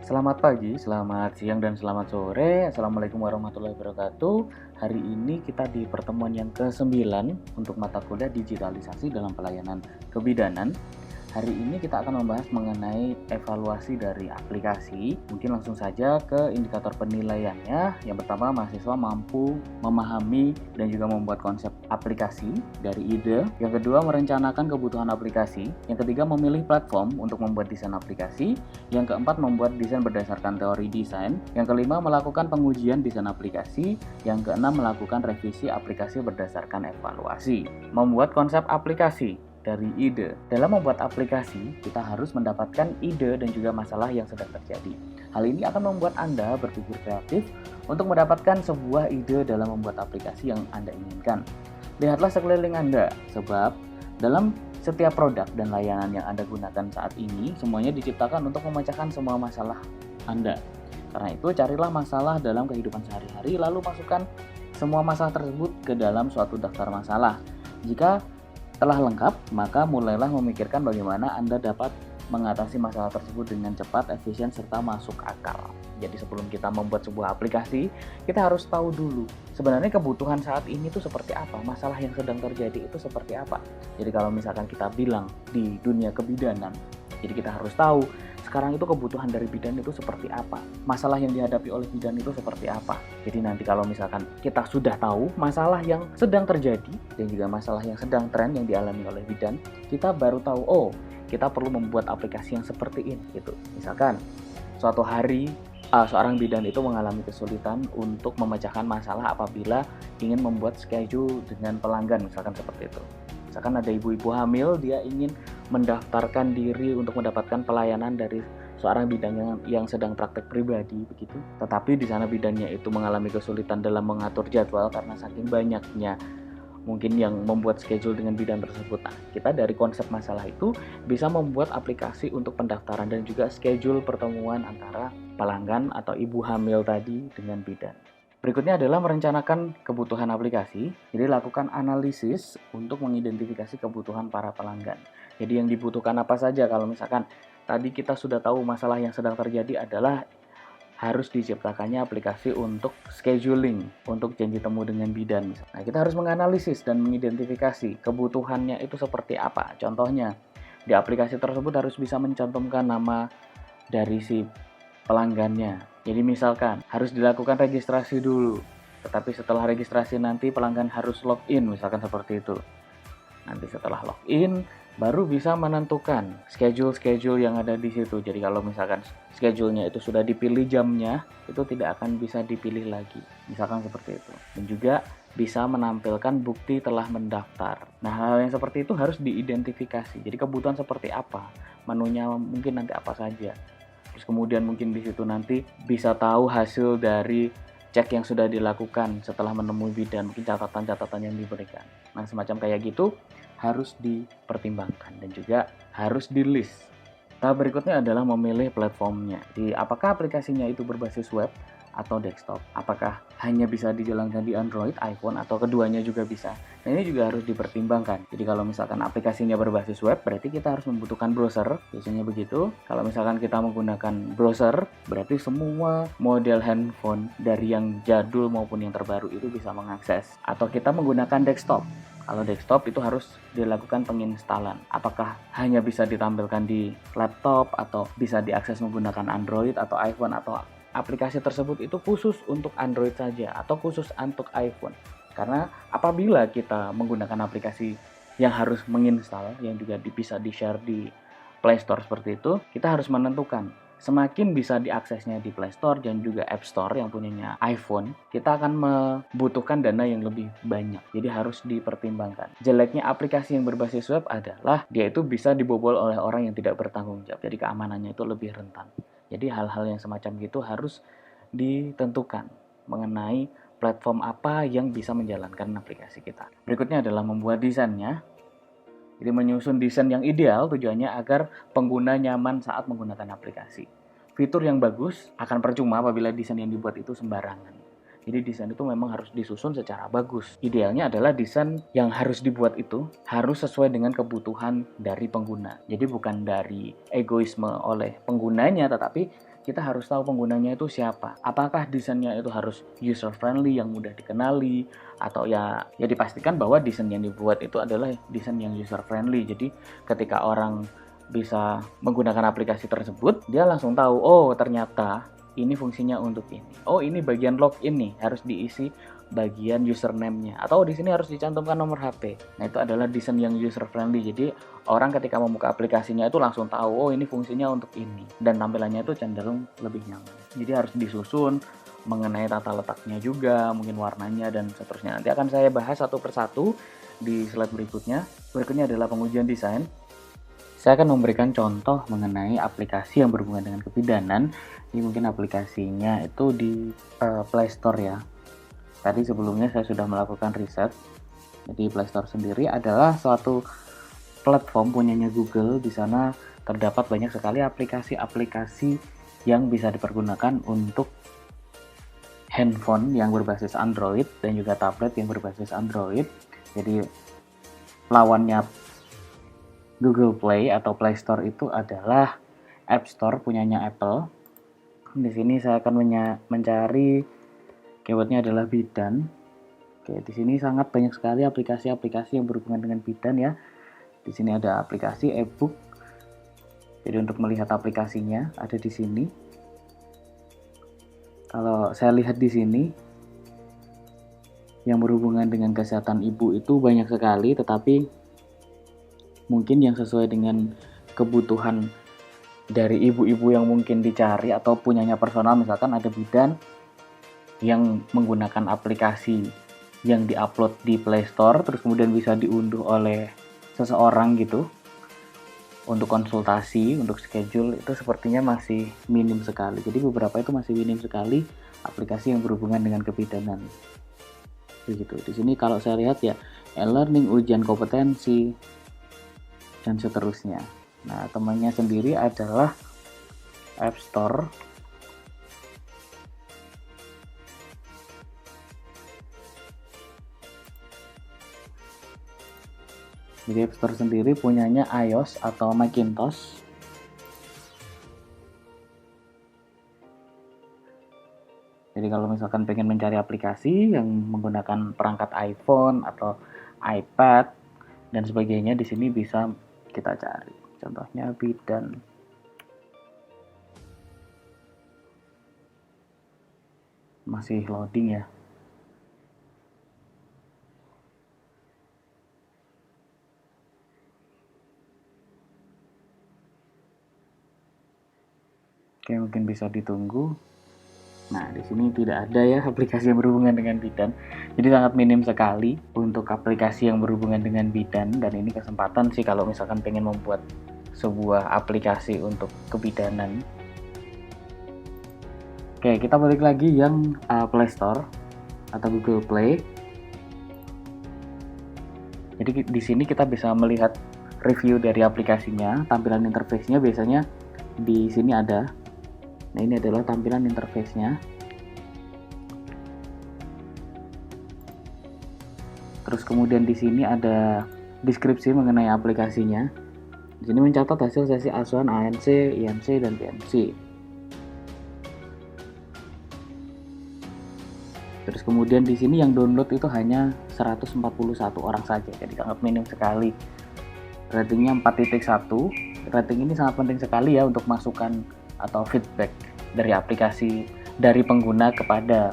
Selamat pagi, selamat siang, dan selamat sore. Assalamualaikum warahmatullahi wabarakatuh. Hari ini kita di pertemuan yang ke-9 untuk mata kuliah digitalisasi dalam pelayanan kebidanan. Hari ini kita akan membahas mengenai evaluasi dari aplikasi. Mungkin langsung saja ke indikator penilaiannya. Yang pertama, mahasiswa mampu memahami dan juga membuat konsep aplikasi dari ide. Yang kedua, merencanakan kebutuhan aplikasi. Yang ketiga, memilih platform untuk membuat desain aplikasi. Yang keempat, membuat desain berdasarkan teori desain. Yang kelima, melakukan pengujian desain aplikasi. Yang keenam, melakukan revisi aplikasi berdasarkan evaluasi. Membuat konsep aplikasi dari ide. Dalam membuat aplikasi, kita harus mendapatkan ide dan juga masalah yang sedang terjadi. Hal ini akan membuat Anda berpikir kreatif untuk mendapatkan sebuah ide dalam membuat aplikasi yang Anda inginkan. Lihatlah sekeliling Anda, sebab dalam setiap produk dan layanan yang Anda gunakan saat ini, semuanya diciptakan untuk memecahkan semua masalah Anda. Karena itu, carilah masalah dalam kehidupan sehari-hari, lalu masukkan semua masalah tersebut ke dalam suatu daftar masalah. Jika telah lengkap, maka mulailah memikirkan bagaimana Anda dapat mengatasi masalah tersebut dengan cepat, efisien, serta masuk akal. Jadi sebelum kita membuat sebuah aplikasi, kita harus tahu dulu sebenarnya kebutuhan saat ini itu seperti apa, masalah yang sedang terjadi itu seperti apa. Jadi kalau misalkan kita bilang di dunia kebidanan, jadi kita harus tahu sekarang itu kebutuhan dari bidan itu seperti apa, masalah yang dihadapi oleh bidan itu seperti apa. Jadi nanti kalau misalkan kita sudah tahu masalah yang sedang terjadi dan juga masalah yang sedang tren yang dialami oleh bidan, kita baru tahu, oh, kita perlu membuat aplikasi yang seperti ini gitu. Misalkan suatu hari seorang bidan itu mengalami kesulitan untuk memecahkan masalah apabila ingin membuat schedule dengan pelanggan, misalkan seperti itu. Misalkan ada ibu-ibu hamil, dia ingin mendaftarkan diri untuk mendapatkan pelayanan dari seorang bidan yang sedang praktek pribadi begitu. Tetapi di sana bidannya itu mengalami kesulitan dalam mengatur jadwal karena saking banyaknya mungkin yang membuat schedule dengan bidan tersebut. Nah, kita dari konsep masalah itu bisa membuat aplikasi untuk pendaftaran dan juga schedule pertemuan antara pelanggan atau ibu hamil tadi dengan bidan. Berikutnya adalah merencanakan kebutuhan aplikasi. Jadi lakukan analisis untuk mengidentifikasi kebutuhan para pelanggan. Jadi yang dibutuhkan apa saja. Kalau misalkan tadi kita sudah tahu masalah yang sedang terjadi adalah harus diciptakannya aplikasi untuk scheduling, untuk janji temu dengan bidan. Nah, kita harus menganalisis dan mengidentifikasi kebutuhannya itu seperti apa. Contohnya, di aplikasi tersebut harus bisa mencantumkan nama dari si pelanggannya. Jadi misalkan harus dilakukan registrasi dulu, tetapi setelah registrasi nanti pelanggan harus login, misalkan seperti itu. Nanti setelah login baru bisa menentukan schedule yang ada di situ. Jadi kalau misalkan schedule-nya itu sudah dipilih jamnya, itu tidak akan bisa dipilih lagi. Misalkan seperti itu. Dan juga bisa menampilkan bukti telah mendaftar. Nah, hal yang seperti itu harus diidentifikasi. Jadi kebutuhan seperti apa, menunya mungkin nanti apa saja. Terus kemudian mungkin di situ nanti bisa tahu hasil dari cek yang sudah dilakukan setelah menemui bidan, mungkin catatan-catatan yang diberikan. Nah, semacam kayak gitu harus dipertimbangkan dan juga harus di list. Tahap berikutnya adalah memilih platformnya. Jadi, apakah aplikasinya itu berbasis web atau desktop? Apakah hanya bisa dijalankan di Android, iPhone, atau keduanya juga bisa? Nah, ini juga harus dipertimbangkan. Jadi kalau misalkan aplikasinya berbasis web, berarti kita harus membutuhkan browser, biasanya begitu. Kalau misalkan kita menggunakan browser, berarti semua model handphone dari yang jadul maupun yang terbaru itu bisa mengakses. Atau kita menggunakan desktop. Kalau desktop itu harus dilakukan penginstalan. Apakah hanya bisa ditampilkan di laptop atau bisa diakses menggunakan Android atau iPhone, atau aplikasi tersebut itu khusus untuk Android saja atau khusus untuk iPhone. Karena apabila kita menggunakan aplikasi yang harus menginstal, yang juga bisa di-share di Play Store seperti itu, kita harus menentukan semakin bisa diaksesnya di Play Store dan juga App Store yang punyanya iPhone, kita akan membutuhkan dana yang lebih banyak. Jadi harus dipertimbangkan. Jeleknya aplikasi yang berbasis web adalah dia itu bisa dibobol oleh orang yang tidak bertanggung jawab. Jadi keamanannya itu lebih rentan. Jadi hal-hal yang semacam itu harus ditentukan mengenai platform apa yang bisa menjalankan aplikasi kita. Berikutnya adalah membuat desainnya. Jadi menyusun desain yang ideal tujuannya agar pengguna nyaman saat menggunakan aplikasi. Fitur yang bagus akan percuma apabila desain yang dibuat itu sembarangan. Jadi desain itu memang harus disusun secara bagus. Idealnya adalah desain yang harus dibuat itu harus sesuai dengan kebutuhan dari pengguna. Jadi bukan dari egoisme oleh penggunanya, tetapi kita harus tahu penggunanya itu siapa. Apakah desainnya itu harus user friendly yang mudah dikenali, atau ya dipastikan bahwa desain yang dibuat itu adalah desain yang user friendly. Jadi ketika orang bisa menggunakan aplikasi tersebut, dia langsung tahu, oh ternyata ini fungsinya untuk ini. Oh, ini bagian login nih, harus diisi bagian username-nya, atau di sini harus dicantumkan nomor HP. Nah, itu adalah desain yang user friendly. Jadi orang ketika membuka aplikasinya itu langsung tahu, oh ini fungsinya untuk ini, dan tampilannya itu cenderung lebih nyaman. Jadi harus disusun mengenai tata letaknya juga, mungkin warnanya dan seterusnya. Nanti akan saya bahas satu persatu di slide berikutnya. Berikutnya adalah pengujian desain. Saya akan memberikan contoh mengenai aplikasi yang berhubungan dengan kebidanan. Ini mungkin aplikasinya itu di Play Store ya. Tadi sebelumnya saya sudah melakukan riset. Jadi Play Store sendiri adalah suatu platform punyanya Google. Di sana terdapat banyak sekali aplikasi-aplikasi yang bisa dipergunakan untuk handphone yang berbasis Android dan juga tablet yang berbasis Android. Jadi lawannya Google Play atau Play Store itu adalah App Store punyanya Apple. Di sini saya akan mencari keywordnya adalah bidan. Oke, di sini sangat banyak sekali aplikasi-aplikasi yang berhubungan dengan bidan ya. Di sini ada aplikasi e-book. Jadi untuk melihat aplikasinya ada di sini. Kalau saya lihat di sini yang berhubungan dengan kesehatan ibu itu banyak sekali, tetapi mungkin yang sesuai dengan kebutuhan dari ibu-ibu yang mungkin dicari atau punyanya personal, misalkan ada bidan yang menggunakan aplikasi yang diupload di Play Store terus kemudian bisa diunduh oleh seseorang gitu untuk konsultasi, untuk schedule, itu sepertinya masih minim sekali. Jadi beberapa itu masih minim sekali aplikasi yang berhubungan dengan kebidanan. Begitu. Di sini kalau saya lihat ya, e-learning, ujian kompetensi dan seterusnya. Nah, temannya sendiri adalah App Store. Jadi App Store sendiri punyanya iOS atau Macintosh. Jadi kalau misalkan pengen mencari aplikasi yang menggunakan perangkat iPhone atau iPad dan sebagainya, di sini bisa kita cari. Contohnya bidan. Masih loading ya. Oke, mungkin bisa ditunggu. Nah, di sini tidak ada ya aplikasi yang berhubungan dengan bidan. Jadi sangat minim sekali untuk aplikasi yang berhubungan dengan bidan, dan ini kesempatan sih kalau misalkan pengen membuat sebuah aplikasi untuk kebidanan. Oke, kita balik lagi yang Play Store atau Google Play. Jadi di sini kita bisa melihat review dari aplikasinya, tampilan interface-nya biasanya di sini ada. Nah, ini adalah tampilan interface-nya. Terus kemudian di sini ada deskripsi mengenai aplikasinya. Di sini mencatat hasil sesi asuhan ANC, IMC, dan PMC. Terus kemudian di sini yang download itu hanya 141 orang saja, jadi sangat minim sekali. Ratingnya 4.1. Rating ini sangat penting sekali ya untuk masukan atau feedback dari aplikasi dari pengguna kepada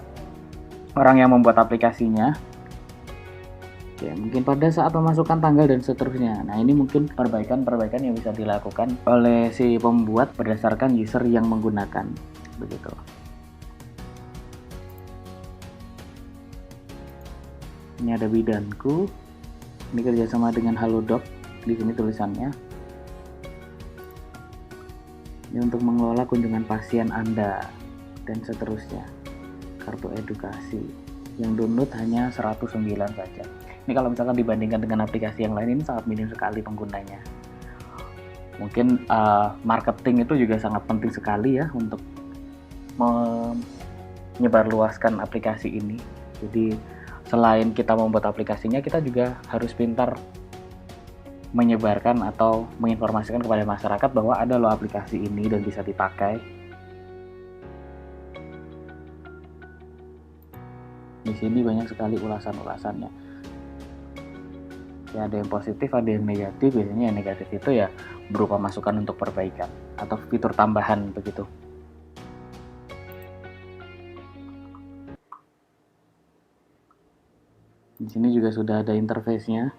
orang yang membuat aplikasinya. Oke, mungkin pada saat memasukkan tanggal dan seterusnya. Nah, ini mungkin perbaikan-perbaikan yang bisa dilakukan oleh si pembuat berdasarkan user yang menggunakan. Begitu. Ini ada bidanku. Ini kerjasama dengan Halodoc. Di sini tulisannya. Ini untuk mengelola kunjungan pasien Anda dan seterusnya. Kartu edukasi. Yang download hanya 109 saja. Ini kalau misalkan dibandingkan dengan aplikasi yang lain, ini sangat minim sekali penggunanya. Mungkin marketing itu juga sangat penting sekali ya untuk menyebarluaskan aplikasi ini. Jadi selain kita membuat aplikasinya, kita juga harus pintar menyebarkan atau menginformasikan kepada masyarakat bahwa ada loh aplikasi ini dan bisa dipakai. Di sini banyak sekali ulasan-ulasannya. Ya, ada yang positif, ada yang negatif. Biasanya yang negatif itu ya berupa masukan untuk perbaikan atau fitur tambahan begitu. Di sini juga sudah ada interface-nya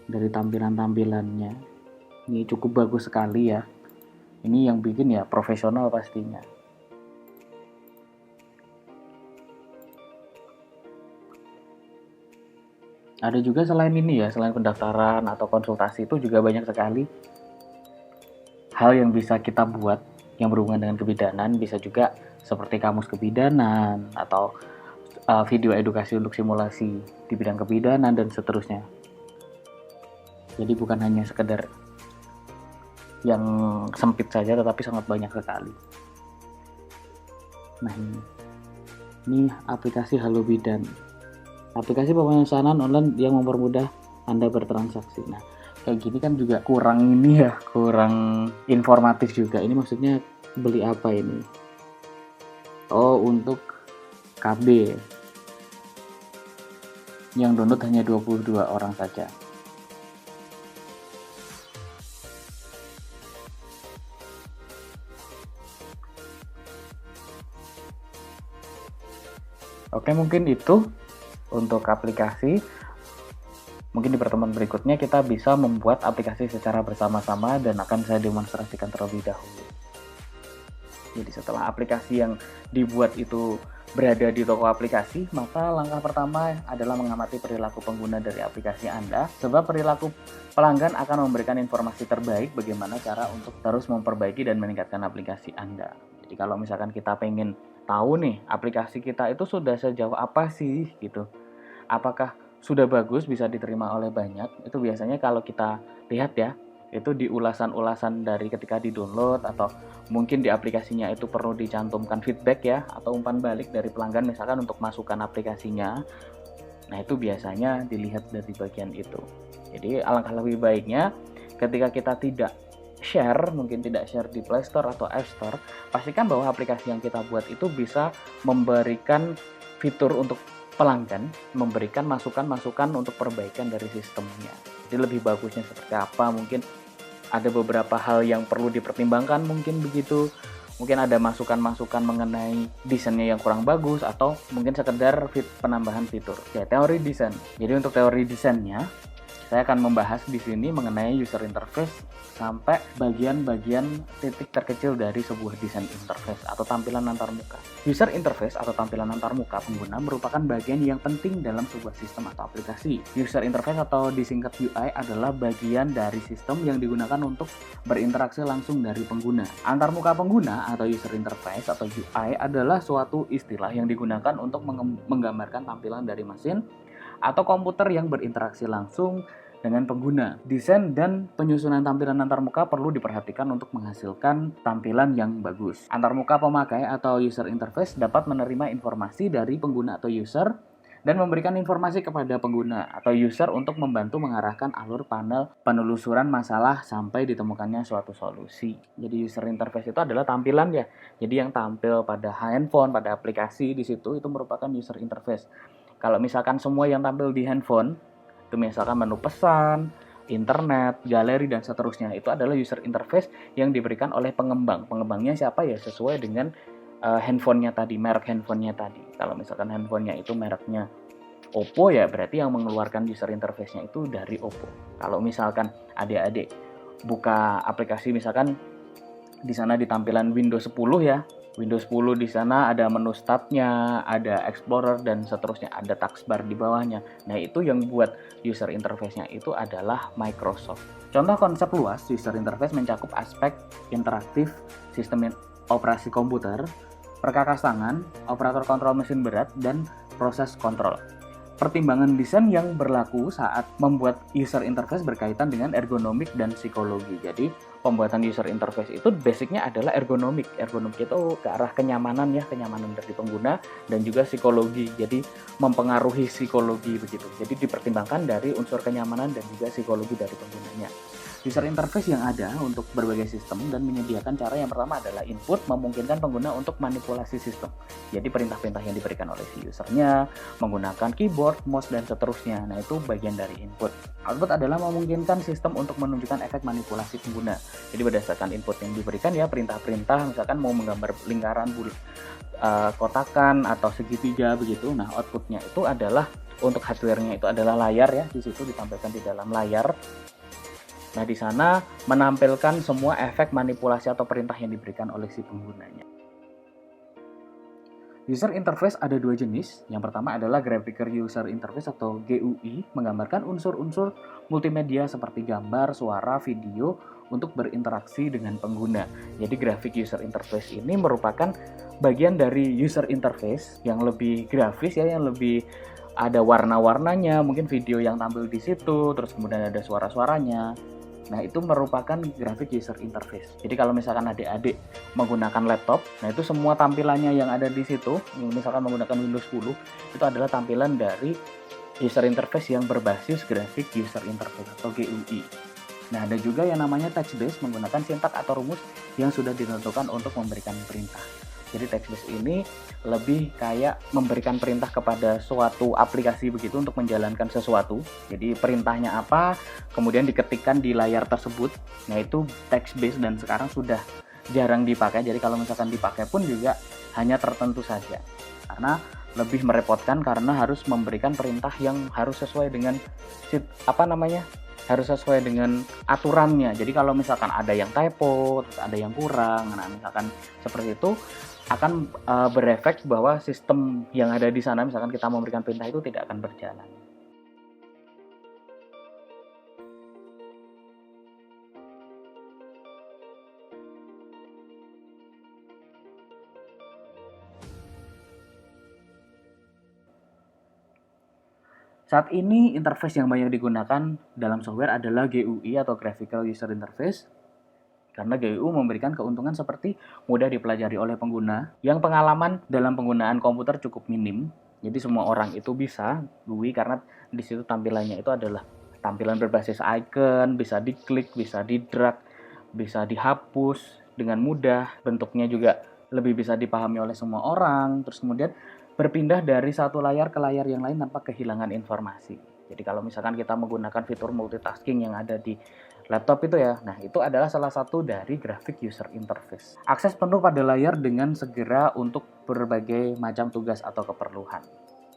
dari tampilan-tampilannya. Ini cukup bagus sekali ya. Ini yang bikin ya profesional pastinya. Ada juga selain ini ya, selain pendaftaran atau konsultasi itu juga banyak sekali hal yang bisa kita buat yang berhubungan dengan kebidanan. Bisa juga seperti kamus kebidanan atau video edukasi untuk simulasi di bidang kebidanan dan seterusnya. Jadi bukan hanya sekedar yang sempit saja, tetapi sangat banyak sekali. Nah, ini aplikasi Halo Bidan, aplikasi pemesanan online yang mempermudah Anda bertransaksi. Nah, kayak gini kan juga kurang ini ya, kurang informatif juga. Ini maksudnya beli apa ini? Oh, untuk KB yang download hanya 22 orang saja. Oke, mungkin itu untuk aplikasi. Mungkin di pertemuan berikutnya kita bisa membuat aplikasi secara bersama-sama dan akan saya demonstrasikan terlebih dahulu. Jadi setelah aplikasi yang dibuat itu berada di toko aplikasi, maka langkah pertama adalah mengamati perilaku pengguna dari aplikasi Anda, sebab perilaku pelanggan akan memberikan informasi terbaik bagaimana cara untuk terus memperbaiki dan meningkatkan aplikasi Anda. Jadi kalau misalkan kita pengen tahu nih aplikasi kita itu sudah sejauh apa sih gitu, apakah sudah bagus bisa diterima oleh banyak, itu biasanya kalau kita lihat ya, itu di ulasan-ulasan dari ketika di-download atau mungkin di aplikasinya itu perlu dicantumkan feedback ya atau umpan balik dari pelanggan misalkan untuk masukan aplikasinya. Nah, itu biasanya dilihat dari bagian itu. Jadi alangkah lebih baiknya ketika kita tidak share, mungkin tidak share di Play Store atau App Store, pastikan bahwa aplikasi yang kita buat itu bisa memberikan fitur untuk pelanggan, memberikan masukan-masukan untuk perbaikan dari sistemnya. Jadi lebih bagusnya seperti apa, mungkin ada beberapa hal yang perlu dipertimbangkan, mungkin begitu. Mungkin ada masukan-masukan mengenai desainnya yang kurang bagus atau mungkin sekedar penambahan fitur. Ya, teori desain. Jadi untuk teori desainnya saya akan membahas di sini mengenai user interface sampai bagian-bagian titik terkecil dari sebuah desain interface atau tampilan antarmuka. User interface atau tampilan antarmuka pengguna merupakan bagian yang penting dalam sebuah sistem atau aplikasi. User interface atau disingkat UI adalah bagian dari sistem yang digunakan untuk berinteraksi langsung dari pengguna. Antarmuka pengguna atau user interface atau UI adalah suatu istilah yang digunakan untuk menggambarkan tampilan dari mesin atau komputer yang berinteraksi langsung dengan pengguna. Desain dan penyusunan tampilan antarmuka perlu diperhatikan untuk menghasilkan tampilan yang bagus. Antarmuka pemakai atau user interface dapat menerima informasi dari pengguna atau user dan memberikan informasi kepada pengguna atau user untuk membantu mengarahkan alur panel penelusuran masalah sampai ditemukannya suatu solusi. Jadi user interface itu adalah tampilan ya. Jadi yang tampil pada handphone, pada aplikasi di situ itu merupakan user interface. Kalau misalkan semua yang tampil di handphone, itu misalkan menu pesan, internet, galeri, dan seterusnya, itu adalah user interface yang diberikan oleh pengembang. Pengembangnya siapa ya? Sesuai dengan handphonenya tadi, merek handphonenya tadi. Kalau misalkan handphonenya itu mereknya Oppo ya, berarti yang mengeluarkan user interface-nya itu dari Oppo. Kalau misalkan adik-adik buka aplikasi misalkan di sana di tampilan Windows 10 ya, Windows 10 di sana ada menu start-nya, ada Explorer dan seterusnya, ada taskbar di bawahnya. Nah, itu yang buat user interface-nya itu adalah Microsoft. Contoh konsep luas user interface mencakup aspek interaktif, sistem operasi komputer, perkakas tangan, operator kontrol mesin berat, dan proses kontrol. Pertimbangan desain yang berlaku saat membuat user interface berkaitan dengan ergonomik dan psikologi. Jadi, pembuatan user interface itu basicnya adalah ergonomik. Ergonomik itu ke arah kenyamanan ya, kenyamanan dari pengguna dan juga psikologi. Jadi, mempengaruhi psikologi begitu. Jadi, dipertimbangkan dari unsur kenyamanan dan juga psikologi dari penggunanya. User interface yang ada untuk berbagai sistem dan menyediakan cara yang pertama adalah input, memungkinkan pengguna untuk manipulasi sistem. Jadi perintah-perintah yang diberikan oleh si usernya, menggunakan keyboard, mouse, dan seterusnya. Nah, itu bagian dari input. Output adalah memungkinkan sistem untuk menunjukkan efek manipulasi pengguna. Jadi berdasarkan input yang diberikan ya, perintah-perintah misalkan mau menggambar lingkaran, kotakan, atau segitiga begitu. Nah, outputnya itu adalah untuk hardware-nya itu adalah layar ya, di situ ditampilkan di dalam layar. Nah, di sana menampilkan semua efek manipulasi atau perintah yang diberikan oleh si penggunanya. User interface ada dua jenis. Yang pertama adalah Graphical User Interface atau GUI, menggambarkan unsur-unsur multimedia seperti gambar, suara, video untuk berinteraksi dengan pengguna. Jadi Graphic User Interface ini merupakan bagian dari user interface yang lebih grafis ya, yang lebih ada warna-warnanya, mungkin video yang tampil di situ, terus kemudian ada suara-suaranya. Nah, itu merupakan graphic user interface. Jadi kalau misalkan adik-adik menggunakan laptop, nah itu semua tampilannya yang ada di situ, misalkan menggunakan Windows 10, itu adalah tampilan dari user interface yang berbasis graphic user interface atau GUI. Nah, ada juga yang namanya text based menggunakan sintak atau rumus yang sudah ditentukan untuk memberikan perintah. Jadi text based ini lebih kayak memberikan perintah kepada suatu aplikasi begitu untuk menjalankan sesuatu. Jadi perintahnya apa, kemudian diketikkan di layar tersebut. Nah, itu text based dan sekarang sudah jarang dipakai. Jadi kalau misalkan dipakai pun juga hanya tertentu saja. Karena lebih merepotkan karena harus memberikan perintah yang harus sesuai dengan harus sesuai dengan aturannya. Jadi kalau misalkan ada yang typo, terus ada yang kurang, nah misalkan seperti itu akan berefek bahwa sistem yang ada di sana, misalkan kita memberikan perintah itu tidak akan berjalan. Saat ini interface yang banyak digunakan dalam software adalah GUI atau Graphical User Interface. Karena GUI memberikan keuntungan seperti mudah dipelajari oleh pengguna, yang pengalaman dalam penggunaan komputer cukup minim. Jadi semua orang itu bisa GUI karena di situ tampilannya itu adalah tampilan berbasis icon, bisa diklik, bisa di-drag, bisa dihapus dengan mudah. Bentuknya juga lebih bisa dipahami oleh semua orang. Terus kemudian berpindah dari satu layar ke layar yang lain tanpa kehilangan informasi. Jadi kalau misalkan kita menggunakan fitur multitasking yang ada di laptop itu ya, nah itu adalah salah satu dari graphic user interface. Akses penuh pada layar dengan segera untuk berbagai macam tugas atau keperluan.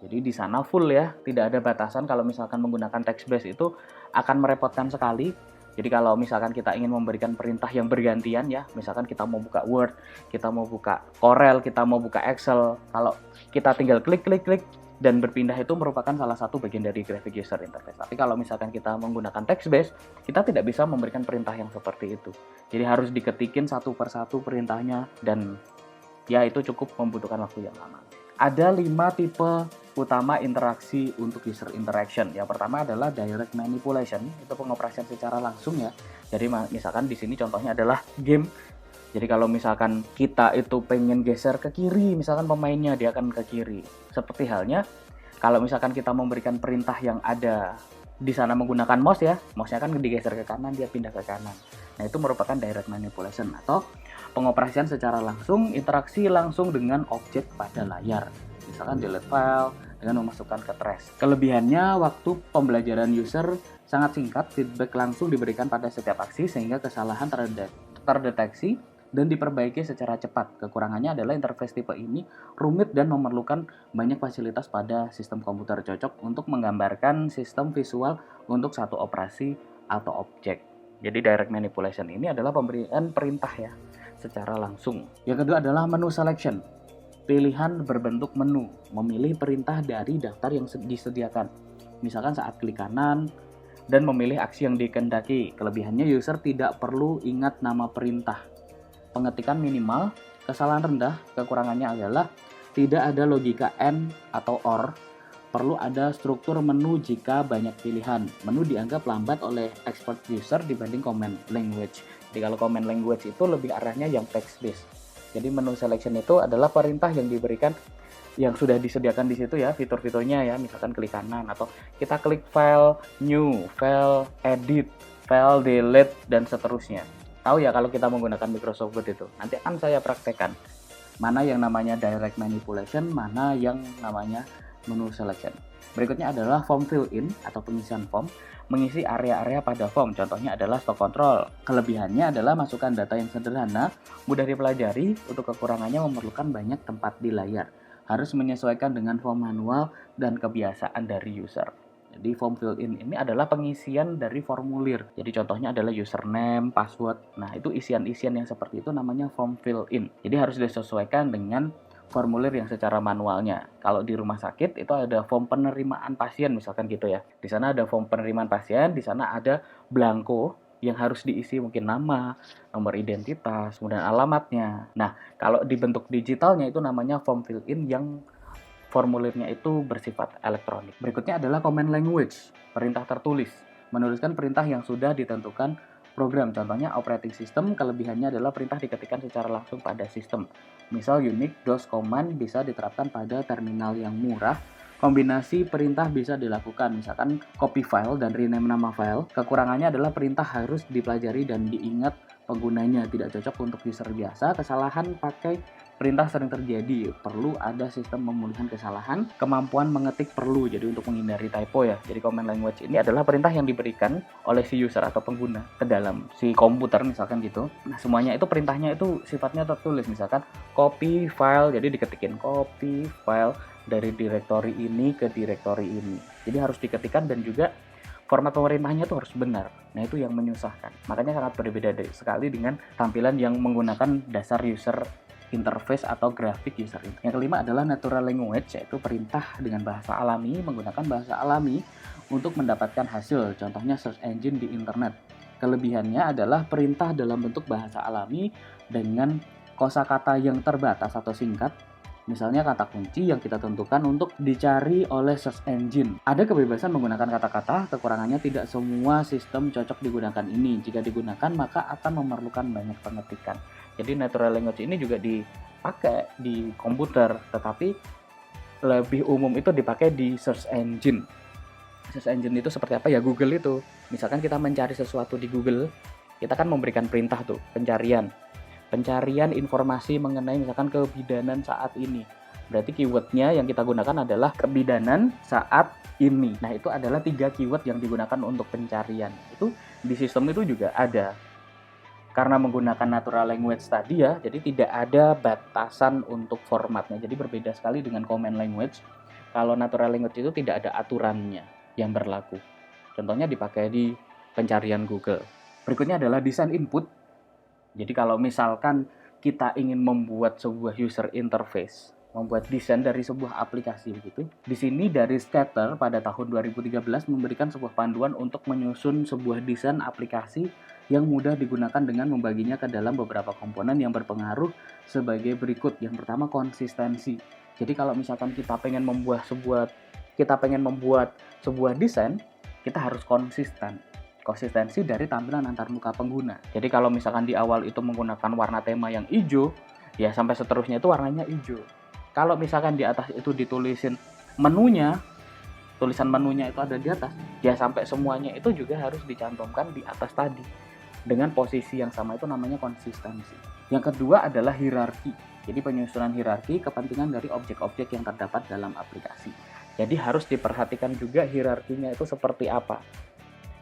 Jadi di sana full ya, tidak ada batasan. Kalau misalkan menggunakan text based itu akan merepotkan sekali. Jadi kalau misalkan kita ingin memberikan perintah yang bergantian ya, misalkan kita mau buka Word, kita mau buka Corel, kita mau buka Excel, kalau kita tinggal klik dan berpindah itu merupakan salah satu bagian dari graphic user interface. Tapi kalau misalkan kita menggunakan text based, kita tidak bisa memberikan perintah yang seperti itu. Jadi harus diketikin satu persatu perintahnya dan ya itu cukup membutuhkan waktu yang lama. Ada 5 tipe utama interaksi untuk user interaction. Yang pertama adalah direct manipulation, itu pengoperasian secara langsung ya. Jadi misalkan di sini contohnya adalah game. Jadi kalau misalkan kita itu pengen geser ke kiri, misalkan pemainnya dia akan ke kiri. Seperti halnya kalau misalkan kita memberikan perintah yang ada di sana menggunakan mouse ya, mouse-nya kan digeser ke kanan, dia pindah ke kanan. Nah, itu merupakan direct manipulation atau pengoperasian secara langsung, interaksi langsung dengan objek pada layar. Misalkan delete file dengan memasukkan ke trash. Kelebihannya waktu pembelajaran user sangat singkat, feedback langsung diberikan pada setiap aksi sehingga kesalahan terdeteksi dan diperbaiki secara cepat. Kekurangannya adalah interface tipe ini rumit dan memerlukan banyak fasilitas pada sistem komputer, cocok untuk menggambarkan sistem visual untuk satu operasi atau objek. Jadi direct manipulation ini adalah pemberian perintah ya secara langsung. Yang kedua adalah menu selection. Pilihan berbentuk menu, memilih perintah dari daftar yang disediakan. Misalkan saat klik kanan dan memilih aksi yang dikehendaki. Kelebihannya user tidak perlu ingat nama perintah. Pengetikan minimal, kesalahan rendah. Kekurangannya adalah tidak ada logika AND atau OR. Perlu ada struktur menu jika banyak pilihan. Menu dianggap lambat oleh expert user dibanding command language. Jadi kalau command language itu lebih arahnya yang text based. Jadi menu selection itu adalah perintah yang diberikan yang sudah disediakan di situ ya, fitur-fiturnya ya, misalkan klik kanan atau kita klik file new, file edit. file, delete, dan seterusnya. Tahu ya kalau kita menggunakan Microsoft Word itu. Nanti akan saya praktekkan mana yang namanya direct manipulation, mana yang namanya menu selection. Berikutnya adalah form fill in atau pengisian form, mengisi area-area pada form. Contohnya adalah stock control. Kelebihannya adalah masukkan data yang sederhana, mudah dipelajari. Untuk kekurangannya memerlukan banyak tempat di layar. Harus menyesuaikan dengan form manual dan kebiasaan dari user. Jadi form fill in ini adalah pengisian dari formulir. Jadi contohnya adalah username, password. Nah, itu isian-isian yang seperti itu namanya form fill in. Jadi harus disesuaikan dengan formulir yang secara manualnya. Kalau di rumah sakit itu ada form penerimaan pasien misalkan gitu ya. Di sana ada form penerimaan pasien, di sana ada blanko yang harus diisi, mungkin nama, nomor identitas, kemudian alamatnya. Nah, kalau di bentuk digitalnya itu namanya form fill in yang formulirnya itu bersifat elektronik. Berikutnya adalah command language, perintah tertulis. Menuliskan perintah yang sudah ditentukan program. Contohnya operating system, kelebihannya adalah perintah diketikkan secara langsung pada sistem. Misal Unix DOS command bisa diterapkan pada terminal yang murah. Kombinasi perintah bisa dilakukan, misalkan copy file dan rename nama file. Kekurangannya adalah perintah harus dipelajari dan diingat penggunanya, tidak cocok untuk user biasa. Kesalahan pakai perintah sering terjadi, perlu ada sistem pemulihan kesalahan, kemampuan mengetik perlu, jadi untuk menghindari typo ya. Jadi command language ini adalah perintah yang diberikan oleh si user atau pengguna ke dalam si komputer misalkan gitu. Nah, semuanya itu perintahnya itu sifatnya tertulis, misalkan copy file, jadi diketikin copy file dari direktori ini ke direktori ini. Jadi harus diketikkan dan juga format pemerintahnya itu harus benar. Nah, itu yang menyusahkan. Makanya sangat berbeda sekali dengan tampilan yang menggunakan dasar user interface atau grafik user interface. Yang kelima adalah natural language, yaitu perintah dengan bahasa alami, menggunakan bahasa alami untuk mendapatkan hasil. Contohnya search engine di internet. Kelebihannya adalah perintah dalam bentuk bahasa alami dengan kosakata yang terbatas atau singkat. Misalnya kata kunci yang kita tentukan untuk dicari oleh search engine. Ada kebebasan menggunakan kata-kata, kekurangannya tidak semua sistem cocok digunakan ini. Jika digunakan maka akan memerlukan banyak pengetikan. Jadi natural language ini juga dipakai di komputer, tetapi lebih umum itu dipakai di search engine. Search engine itu seperti apa ya? Google itu. Misalkan kita mencari sesuatu di Google, kita kan memberikan perintah tuh, pencarian informasi mengenai misalkan kebidanan saat ini. Berarti keywordnya yang kita gunakan adalah kebidanan saat ini. Nah, itu adalah 3 keyword yang digunakan untuk pencarian. Itu di sistem itu juga ada. Karena menggunakan natural language tadi ya, jadi tidak ada batasan untuk formatnya. Jadi berbeda sekali dengan command language. Kalau natural language itu tidak ada aturannya yang berlaku. Contohnya dipakai di pencarian Google. Berikutnya adalah design input. Jadi kalau misalkan kita ingin membuat sebuah user interface, membuat desain dari sebuah aplikasi begitu. Di sini dari Scatter pada tahun 2013 memberikan sebuah panduan untuk menyusun sebuah desain aplikasi yang mudah digunakan dengan membaginya ke dalam beberapa komponen yang berpengaruh sebagai berikut. Yang pertama, konsistensi. Jadi kalau misalkan kita pengen membuat sebuah desain, kita harus konsisten. Konsistensi dari tampilan antar muka pengguna. Jadi kalau misalkan di awal itu menggunakan warna tema yang hijau, ya sampai seterusnya itu warnanya hijau. Kalau misalkan di atas itu ditulisin menunya, tulisan menunya itu ada di atas, ya sampai semuanya itu juga harus dicantumkan di atas tadi. Dengan posisi yang sama itu namanya konsistensi. Yang kedua adalah hierarki. Jadi penyusunan hierarki kepentingan dari objek-objek yang terdapat dalam aplikasi. Jadi harus diperhatikan juga hierarkinya itu seperti apa.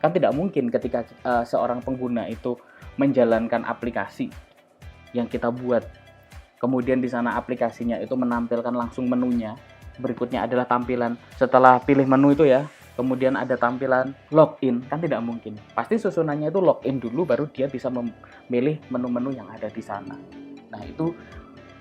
Kan tidak mungkin ketika seorang pengguna itu menjalankan aplikasi yang kita buat, kemudian di sana aplikasinya itu menampilkan langsung menunya. Berikutnya adalah tampilan setelah pilih menu itu ya, kemudian ada tampilan login, kan tidak mungkin. Pasti susunannya itu login dulu baru dia bisa memilih menu-menu yang ada di sana. Nah, itu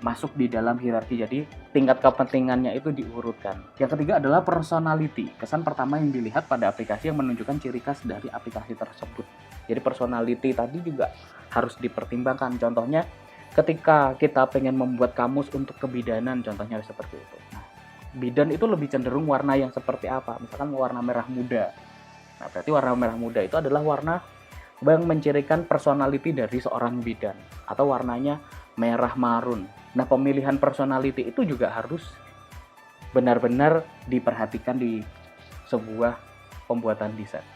masuk di dalam hierarki, jadi tingkat kepentingannya itu diurutkan. Yang ketiga adalah personality, kesan pertama yang dilihat pada aplikasi yang menunjukkan ciri khas dari aplikasi tersebut. Jadi personality tadi juga harus dipertimbangkan. Contohnya ketika kita pengen membuat kamus untuk kebidanan, contohnya seperti itu. Nah, bidan itu lebih cenderung warna yang seperti apa? Misalkan warna merah muda. Nah, berarti warna merah muda itu adalah warna yang mencirikan personality dari seorang bidan, atau warnanya merah marun. Nah, pemilihan personality itu juga harus benar-benar diperhatikan di sebuah pembuatan desain.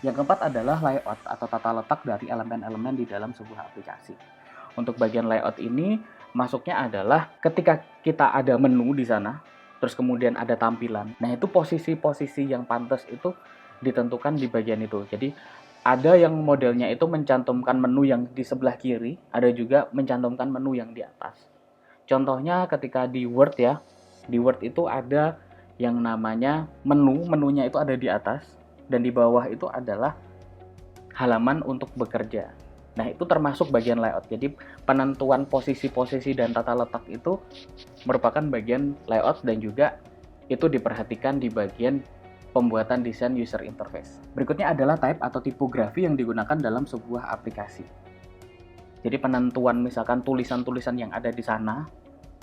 Yang keempat adalah layout atau tata letak dari elemen-elemen di dalam sebuah aplikasi. Untuk bagian layout ini masuknya adalah ketika kita ada menu di sana, terus kemudian ada tampilan. Nah, itu posisi-posisi yang pantas itu ditentukan di bagian itu. Jadi ada yang modelnya itu mencantumkan menu yang di sebelah kiri, ada juga mencantumkan menu yang di atas. Contohnya ketika di Word ya, di Word itu ada yang namanya menunya itu ada di atas, dan di bawah itu adalah halaman untuk bekerja. Nah, itu termasuk bagian layout. Jadi penentuan posisi-posisi dan tata letak itu merupakan bagian layout dan juga itu diperhatikan di bagian pembuatan desain user interface. Berikutnya adalah type atau tipografi yang digunakan dalam sebuah aplikasi. Jadi penentuan misalkan tulisan-tulisan yang ada di sana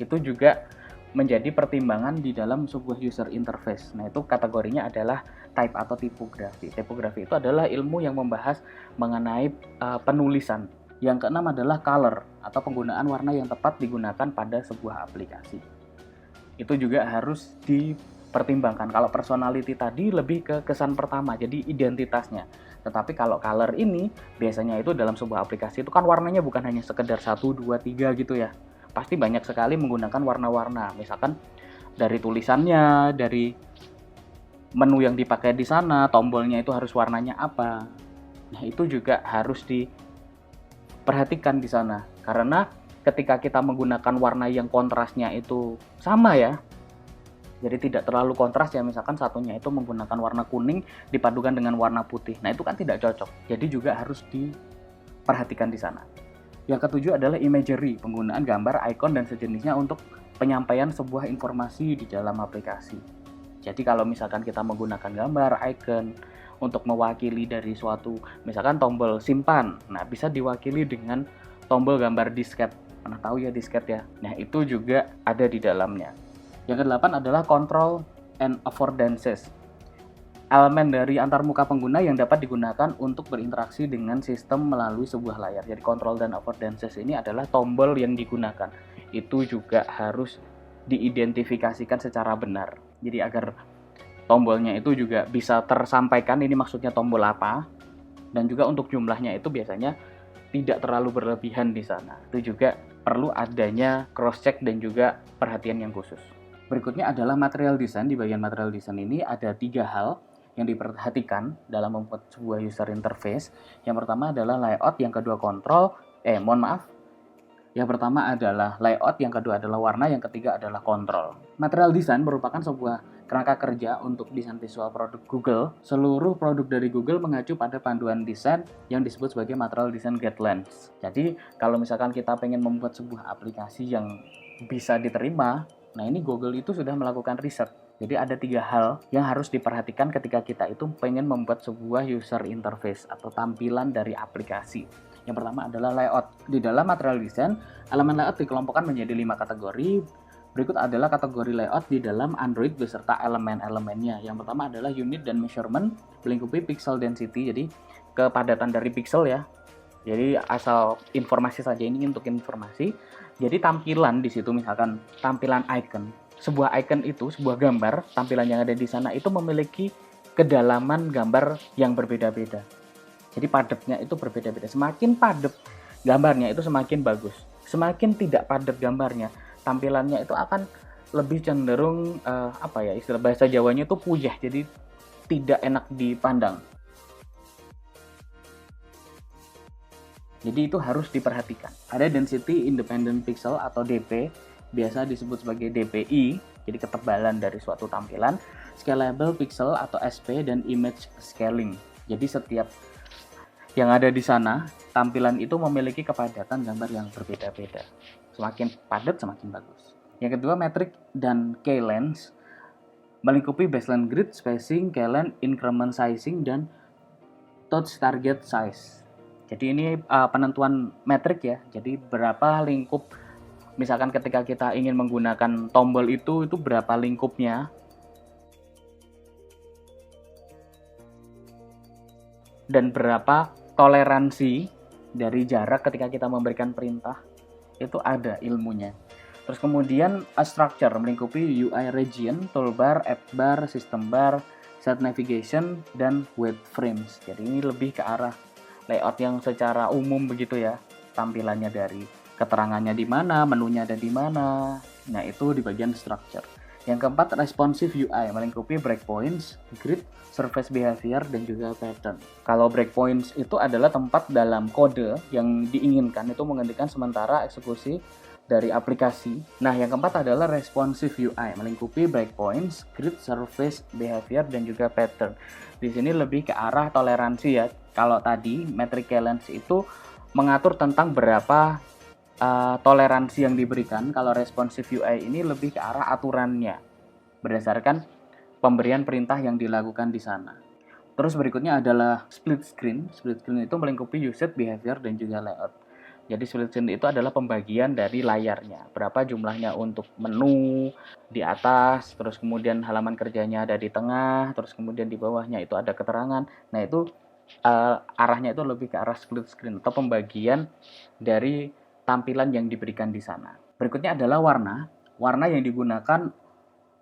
itu juga menjadi pertimbangan di dalam sebuah user interface. Nah, itu kategorinya adalah type atau tipografi. Tipografi itu adalah ilmu yang membahas mengenai penulisan. Yang keenam adalah color atau penggunaan warna yang tepat digunakan pada sebuah aplikasi. Itu juga harus dipertimbangkan. Kalau personality tadi lebih ke kesan pertama, jadi identitasnya. Tetapi kalau color ini biasanya itu dalam sebuah aplikasi itu kan warnanya bukan hanya sekedar 1, 2, 3 gitu ya. Pasti banyak sekali menggunakan warna-warna. Misalkan dari tulisannya, dari menu yang dipakai di sana, tombolnya itu harus warnanya apa. Nah, itu juga harus diperhatikan di sana. Karena ketika kita menggunakan warna yang kontrasnya itu sama ya, jadi tidak terlalu kontras ya, misalkan satunya itu menggunakan warna kuning dipadukan dengan warna putih. Nah, itu kan tidak cocok. Jadi juga harus diperhatikan di sana. Yang ketujuh adalah imagery, penggunaan gambar, icon, dan sejenisnya untuk penyampaian sebuah informasi di dalam aplikasi. Jadi kalau misalkan kita menggunakan gambar, icon, untuk mewakili dari suatu, misalkan tombol simpan, nah bisa diwakili dengan tombol gambar disket. Pernah tahu ya disket ya? Nah, itu juga ada di dalamnya. Yang kedelapan adalah control and affordances. Elemen dari antarmuka pengguna yang dapat digunakan untuk berinteraksi dengan sistem melalui sebuah layar. Jadi control dan affordances ini adalah tombol yang digunakan. Itu juga harus diidentifikasikan secara benar. Jadi agar tombolnya itu juga bisa tersampaikan ini maksudnya tombol apa. Dan juga untuk jumlahnya itu biasanya tidak terlalu berlebihan di sana. Itu juga perlu adanya cross check dan juga perhatian yang khusus. Berikutnya adalah material design. Di bagian material design ini ada 3 hal yang diperhatikan dalam membuat sebuah user interface. Yang pertama adalah layout, yang kedua yang pertama adalah layout, yang kedua adalah warna, yang ketiga adalah kontrol. Material design merupakan sebuah kerangka kerja untuk desain visual produk Google. Seluruh produk dari Google mengacu pada panduan desain yang disebut sebagai material design guidelines. Jadi kalau misalkan kita pengen membuat sebuah aplikasi yang bisa diterima, nah ini Google itu sudah melakukan riset. Jadi ada 3 hal yang harus diperhatikan ketika kita itu pengen membuat sebuah user interface atau tampilan dari aplikasi. Yang pertama adalah layout. Di dalam material design, elemen layout dikelompokkan menjadi 5 kategori. Berikut adalah kategori layout di dalam Android beserta elemen-elemennya. Yang pertama adalah unit dan measurement, melingkupi pixel density, jadi kepadatan dari pixel ya. Jadi asal informasi saja, ini untuk informasi. Jadi tampilan di situ, misalkan tampilan icon. Sebuah icon itu, sebuah gambar, tampilan yang ada di sana itu memiliki kedalaman gambar yang berbeda-beda. Jadi padatnya itu berbeda-beda. Semakin padat gambarnya itu semakin bagus. Semakin tidak padat gambarnya, tampilannya itu akan lebih cenderung istilah bahasa Jawanya itu puyeh, jadi tidak enak dipandang. Jadi itu harus diperhatikan. Ada density independent pixel atau DP, biasa disebut sebagai DPI, jadi ketebalan dari suatu tampilan, scalable pixel atau SP, dan image scaling. Jadi setiap yang ada di sana, tampilan itu memiliki kepadatan gambar yang berbeda-beda. Semakin padat, semakin bagus. Yang kedua, metric dan K-lens, melingkupi baseline grid, spacing, K-lens, increment sizing, dan touch target size. Jadi ini penentuan metrik ya, jadi berapa lingkup. Misalkan ketika kita ingin menggunakan tombol itu berapa lingkupnya. Dan berapa toleransi dari jarak ketika kita memberikan perintah, itu ada ilmunya. Terus kemudian structure melingkupi UI region, toolbar, app bar, system bar, set navigation, dan weight frames. Jadi ini lebih ke arah layout yang secara umum begitu ya, tampilannya dari keterangannya di mana, menunya ada di mana. Nah, itu di bagian structure. Yang keempat, responsive UI, melingkupi breakpoints, grid, surface behavior, dan juga pattern. Kalau breakpoints itu adalah tempat dalam kode yang diinginkan itu menghentikan sementara eksekusi dari aplikasi. Nah, yang keempat adalah responsive UI, melingkupi breakpoints, grid, surface behavior, dan juga pattern. Di sini lebih ke arah toleransi ya. Kalau tadi metric calence itu mengatur tentang berapa toleransi yang diberikan. Kalau responsive UI ini lebih ke arah aturannya berdasarkan pemberian perintah yang dilakukan di sana. Terus berikutnya adalah split screen. Split screen itu melingkupi usage, behavior, dan juga layout. Jadi split screen itu adalah pembagian dari layarnya. Berapa jumlahnya untuk menu di atas, terus kemudian halaman kerjanya ada di tengah, terus kemudian di bawahnya itu ada keterangan. Nah, itu arahnya itu lebih ke arah split screen atau pembagian dari tampilan yang diberikan di sana. Berikutnya adalah warna. Warna yang digunakan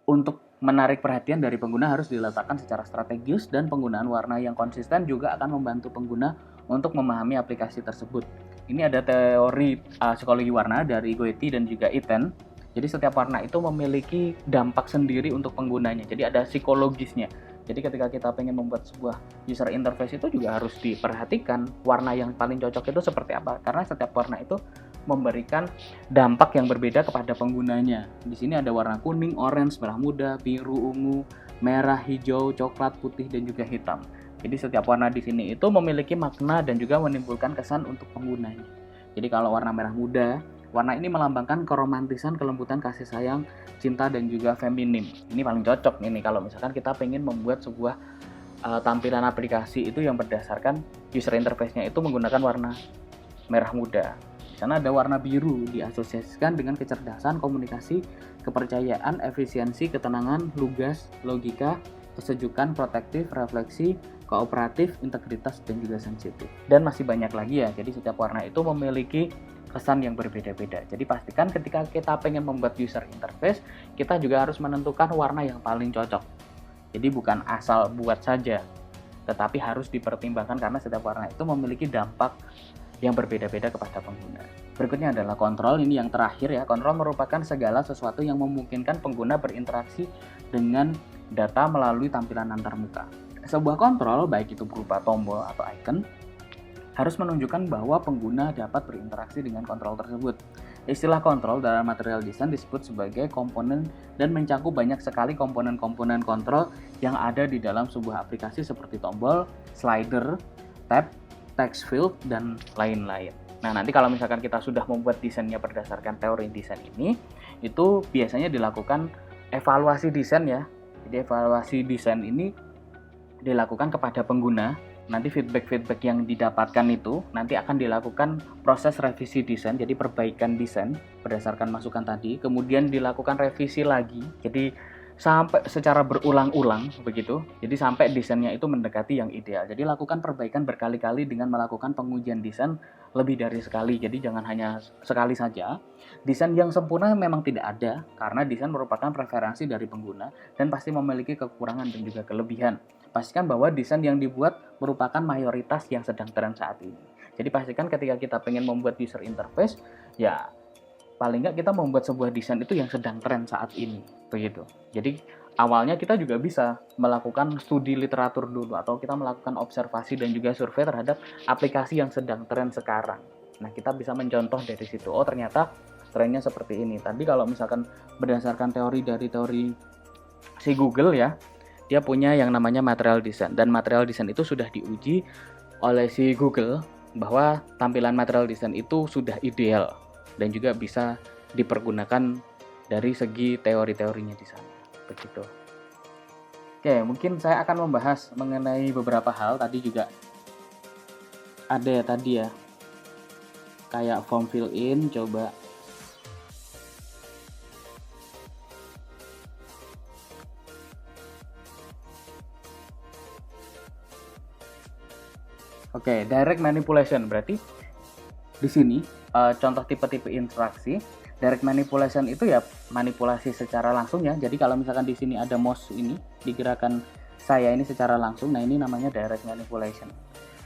untuk menarik perhatian dari pengguna harus diletakkan secara strategis, dan penggunaan warna yang konsisten juga akan membantu pengguna untuk memahami aplikasi tersebut. Ini ada teori psikologi warna dari Goethe dan juga Itten. Jadi setiap warna itu memiliki dampak sendiri untuk penggunanya. Jadi ada psikologisnya. Jadi ketika kita pengen membuat sebuah user interface itu juga harus diperhatikan warna yang paling cocok itu seperti apa. Karena setiap warna itu memberikan dampak yang berbeda kepada penggunanya. Di sini ada warna kuning, orange, merah muda, biru, ungu, merah, hijau, coklat, putih, dan juga hitam. Jadi setiap warna di sini itu memiliki makna dan juga menimbulkan kesan untuk penggunanya. Jadi kalau warna merah muda, warna ini melambangkan keromantisan, kelembutan, kasih sayang, cinta, dan juga feminim. Ini paling cocok ini kalau misalkan kita pengen membuat sebuah tampilan aplikasi itu yang berdasarkan user interface-nya itu menggunakan warna merah muda. Di sana ada warna biru, diasosiasikan dengan kecerdasan, komunikasi, kepercayaan, efisiensi, ketenangan, lugas, logika, kesejukan, protektif, refleksi, kooperatif, integritas, dan juga sensitif. Dan masih banyak lagi ya. Jadi setiap warna itu memiliki kesan yang berbeda-beda. Jadi pastikan ketika kita pengen membuat user interface, kita juga harus menentukan warna yang paling cocok. Jadi bukan asal buat saja, tetapi harus dipertimbangkan karena setiap warna itu memiliki dampak yang berbeda-beda kepada pengguna. Berikutnya adalah kontrol. Ini yang terakhir ya. Kontrol merupakan segala sesuatu yang memungkinkan pengguna berinteraksi dengan data melalui tampilan antarmuka. Sebuah kontrol, baik itu berupa tombol atau icon, harus menunjukkan bahwa pengguna dapat berinteraksi dengan kontrol tersebut. Istilah kontrol dalam material design disebut sebagai komponen dan mencakup banyak sekali komponen-komponen kontrol yang ada di dalam sebuah aplikasi seperti tombol, slider, tab, text field, dan lain-lain. Nah, nanti kalau misalkan kita sudah membuat desainnya berdasarkan teori desain ini, itu biasanya dilakukan evaluasi desain ya. Jadi evaluasi desain ini dilakukan kepada pengguna. Nanti feedback yang didapatkan itu nanti akan dilakukan proses revisi desain, jadi perbaikan desain berdasarkan masukan tadi, kemudian dilakukan revisi lagi. Jadi sampai secara berulang-ulang begitu. Jadi sampai desainnya itu mendekati yang ideal. Jadi lakukan perbaikan berkali-kali dengan melakukan pengujian desain lebih dari sekali. Jadi jangan hanya sekali saja. Desain yang sempurna memang tidak ada karena desain merupakan preferensi dari pengguna dan pasti memiliki kekurangan dan juga kelebihan. Pastikan bahwa desain yang dibuat merupakan mayoritas yang sedang tren saat ini. Jadi pastikan ketika kita pengen membuat user interface, ya paling nggak kita membuat sebuah desain itu yang sedang tren saat ini, begitu. Jadi awalnya kita juga bisa melakukan studi literatur dulu atau kita melakukan observasi dan juga survei terhadap aplikasi yang sedang tren sekarang. Nah, kita bisa mencontoh dari situ. Oh, ternyata trennya seperti ini. Tadi kalau misalkan berdasarkan teori si Google ya, dia punya yang namanya material design, dan material design itu sudah diuji oleh si Google bahwa tampilan material design itu sudah ideal dan juga bisa dipergunakan dari segi teori-teorinya di sana. Begitu. Oke, mungkin saya akan membahas mengenai beberapa hal. Tadi juga ada ya tadi ya, kayak form fill in, coba. Oke, direct manipulation berarti di sini contoh tipe-tipe interaksi. Direct manipulation itu ya manipulasi secara langsung ya. Jadi kalau misalkan di sini ada mouse ini digerakkan saya ini secara langsung. Nah, ini namanya direct manipulation.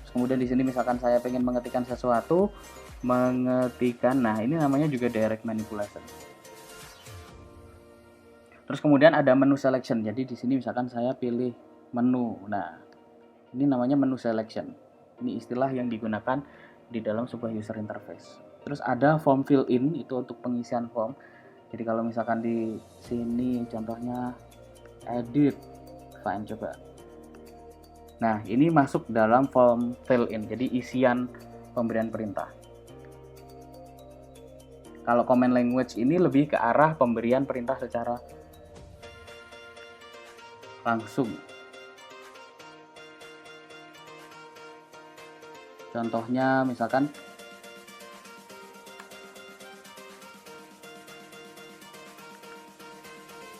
Terus kemudian di sini misalkan saya pengen mengetikkan sesuatu, nah ini namanya juga direct manipulation. Terus kemudian ada menu selection. Jadi di sini misalkan saya pilih menu. Nah, ini namanya menu selection. Ini istilah yang digunakan di dalam sebuah user interface. Terus ada form fill in, itu untuk pengisian form. Jadi kalau misalkan di sini contohnya edit, fine, coba. Nah, ini masuk dalam form fill in. Jadi isian pemberian perintah. Kalau command language ini lebih ke arah pemberian perintah secara langsung. Contohnya misalkan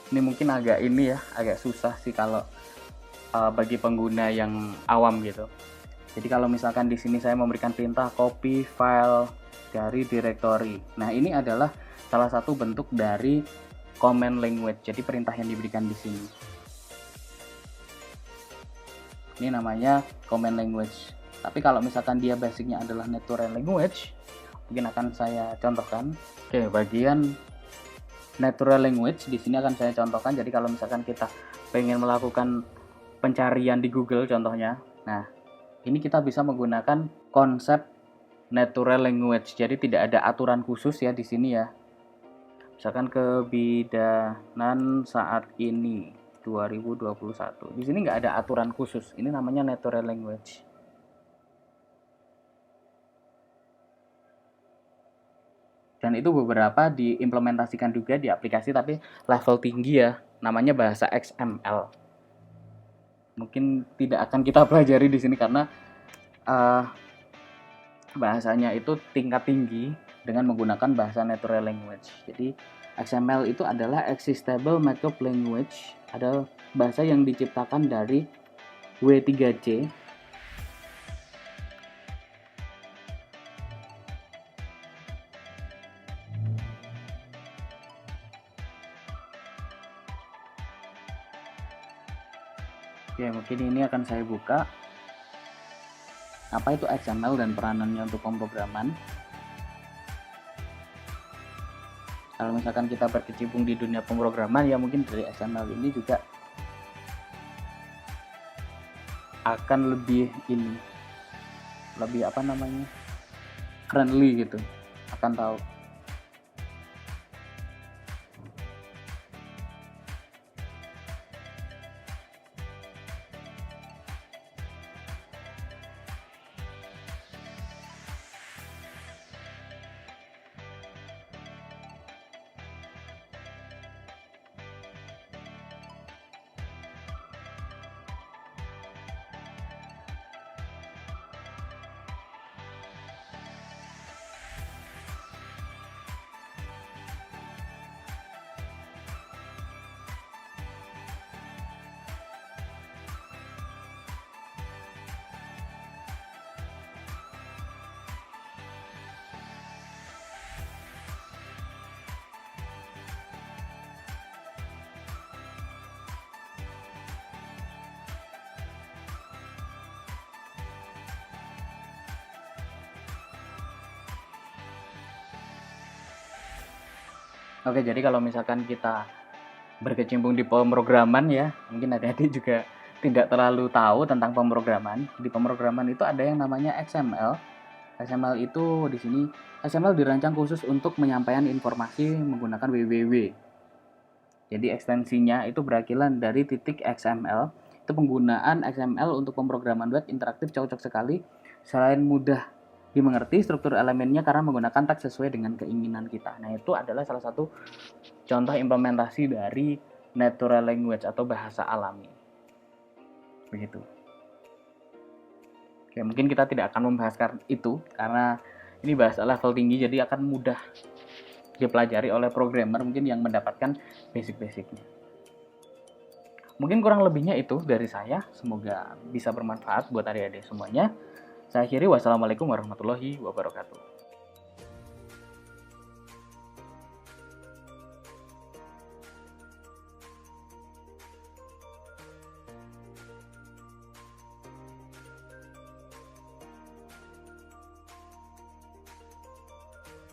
ini mungkin agak susah sih kalau bagi pengguna yang awam gitu. Jadi kalau misalkan di sini saya memberikan perintah copy file dari directory. Nah, ini adalah salah satu bentuk dari command language. Jadi perintah yang diberikan di sini. Ini namanya command language. Tapi kalau misalkan dia basicnya adalah natural language, mungkin akan saya contohkan. Oke, bagian natural language di sini akan saya contohkan. Jadi kalau misalkan kita pengen melakukan pencarian di Google contohnya, nah ini kita bisa menggunakan konsep natural language. Jadi tidak ada aturan khusus ya di sini ya. Misalkan kebidanan saat ini 2021. Di sini nggak ada aturan khusus. Ini namanya natural language. Dan itu beberapa diimplementasikan juga di aplikasi tapi level tinggi ya. Namanya bahasa XML. Mungkin tidak akan kita pelajari di sini karena bahasanya itu tingkat tinggi dengan menggunakan bahasa natural language. Jadi XML itu adalah Executable Markup Language, ada bahasa yang diciptakan dari W3C. Oke, mungkin ini akan saya buka. Apa itu XML dan peranannya untuk pemrograman? Kalau misalkan kita berkecimpung di dunia pemrograman, ya mungkin dari XML ini juga akan lebih friendly gitu, akan tahu. Oke, jadi kalau misalkan kita berkecimpung di pemrograman ya, mungkin adik-adik juga tidak terlalu tahu tentang pemrograman. Di pemrograman itu ada yang namanya XML. XML itu di sini XML dirancang khusus untuk menyampaikan informasi menggunakan www. Jadi ekstensinya itu berakilan dari titik XML. Itu penggunaan XML untuk pemrograman web interaktif cocok sekali. Selain mudah dimengerti, struktur elemennya karena menggunakan teks sesuai dengan keinginan kita. Nah, itu adalah salah satu contoh implementasi dari natural language atau bahasa alami. Begitu. Oke, mungkin kita tidak akan membahas itu karena ini bahasa level tinggi, jadi akan mudah dipelajari oleh programmer mungkin yang mendapatkan basic-basicnya. Mungkin kurang lebihnya itu dari saya. Semoga bisa bermanfaat buat adik-adik semuanya. Saya akhiri, wassalamualaikum warahmatullahi wabarakatuh.